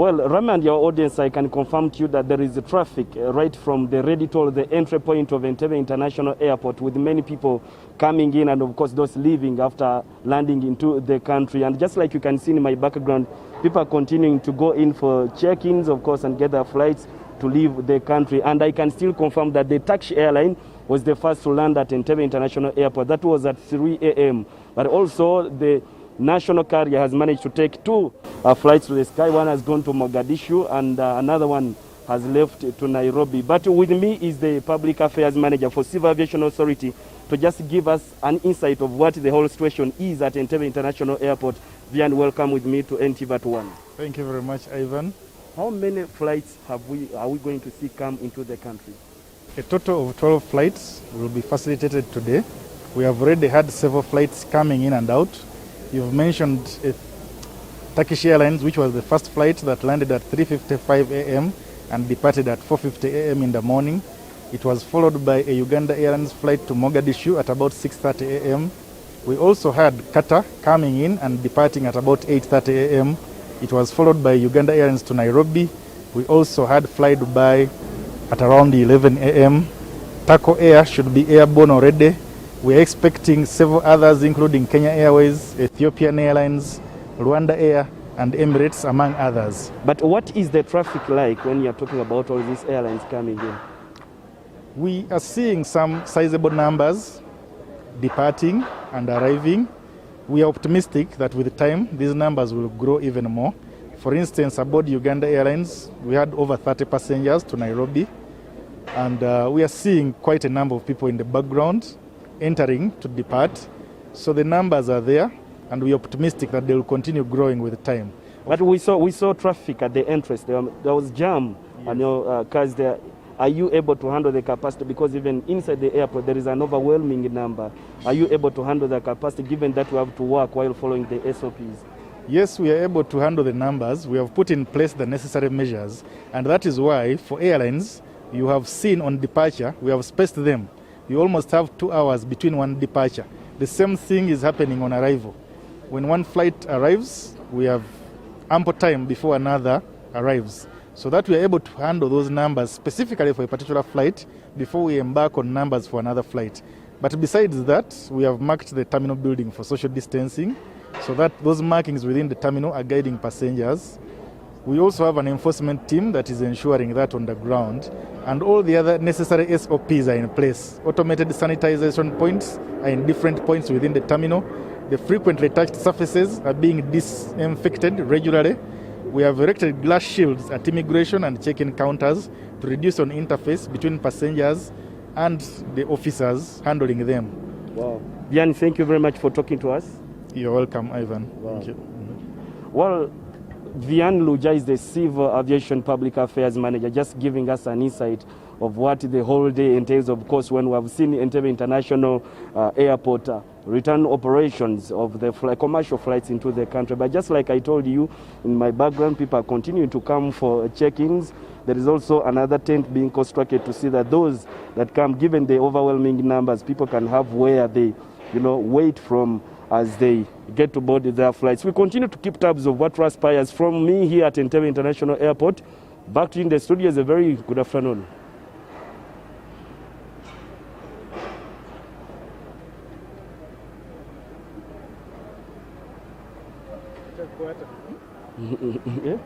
Well, Rami and your audience, I can confirm to you that there is traffic right from the ready toll, the entry point of Entebbe International Airport, with many people coming in and, of course, those leaving after landing into the country. And just like you can see in my background, people are continuing to go in for check-ins, of course, and get their flights to leave the country. And I can still confirm that the Turkish airline was the first to land at Entebbe International Airport. That was at 3 a.m. But also the national carrier has managed to take two flights to the sky. One has gone to Mogadishu and another one has left to Nairobi. But with me is the public affairs manager for Civil Aviation Authority to just give us an insight of what the whole situation is at Entebbe International Airport. Vian, welcome with me to Entebbe at 1. Thank you very much, Ivan. How many flights are we going to see come into the country? A total of 12 flights will be facilitated today. We have already had several flights coming in and out. You've mentioned Turkish Airlines, which was the first flight that landed at 3:55 a.m. and departed at 4:50 a.m. in the morning. It was followed by a Uganda Airlines flight to Mogadishu at about 6:30 a.m. We also had Qatar coming in and departing at about 8:30 a.m. It was followed by Uganda Airlines to Nairobi. We also had fly Dubai at around 11 a.m. Taco Air should be airborne already. We are expecting several others, including Kenya Airways, Ethiopian Airlines, Rwanda Air, and Emirates, among others. But what is the traffic like when you're talking about all these airlines coming in? We are seeing some sizable numbers departing and arriving. We are optimistic that with time, these numbers will grow even more. For instance, aboard Uganda Airlines, we had over 30 passengers to Nairobi, and we are seeing quite a number of people in the background entering to depart. So the numbers are there, and we are optimistic that they will continue growing with time. But we saw traffic at the entrance. There was jam, yes. And your cars there. Are you able to handle the capacity? Because even inside the airport, there is an overwhelming number. Are you able to handle the capacity, given that we have to work while following the SOPs? Yes, we are able to handle the numbers. We have put in place the necessary measures, and that is why for airlines, you have seen on departure, we have spaced them. You almost have 2 hours between one departure. The same thing is happening on arrival. When one flight arrives, we have ample time before another arrives, so that we are able to handle those numbers specifically for a particular flight before we embark on numbers for another flight. But besides that, we have marked the terminal building for social distancing, so that those markings within the terminal are guiding passengers. We also have an enforcement team that is ensuring that on the ground, and all the other necessary SOPs are in place. Automated sanitization points are in different points within the terminal. The frequently touched surfaces are being disinfected regularly. We have erected glass shields at immigration and check-in counters to reduce on interface between passengers and the officers handling them. Wow. Vian, thank you very much for talking to us. You're welcome, Ivan. Wow. Thank you. Well, Vian Luja is the Civil Aviation Public Affairs Manager, just giving us an insight of what the whole day entails. Of course, when we have seen Entebbe International Airport return operations of the commercial flights into the country. But just like I told you in my background, people are continuing to come for check-ins. There is also another tent being constructed to see that those that come, given the overwhelming numbers, people can have where they, wait from as they get to board their flights. We continue to keep tabs of what transpires. From me here at Entebbe International Airport, back to you in the studio. Is a very good afternoon. Yeah.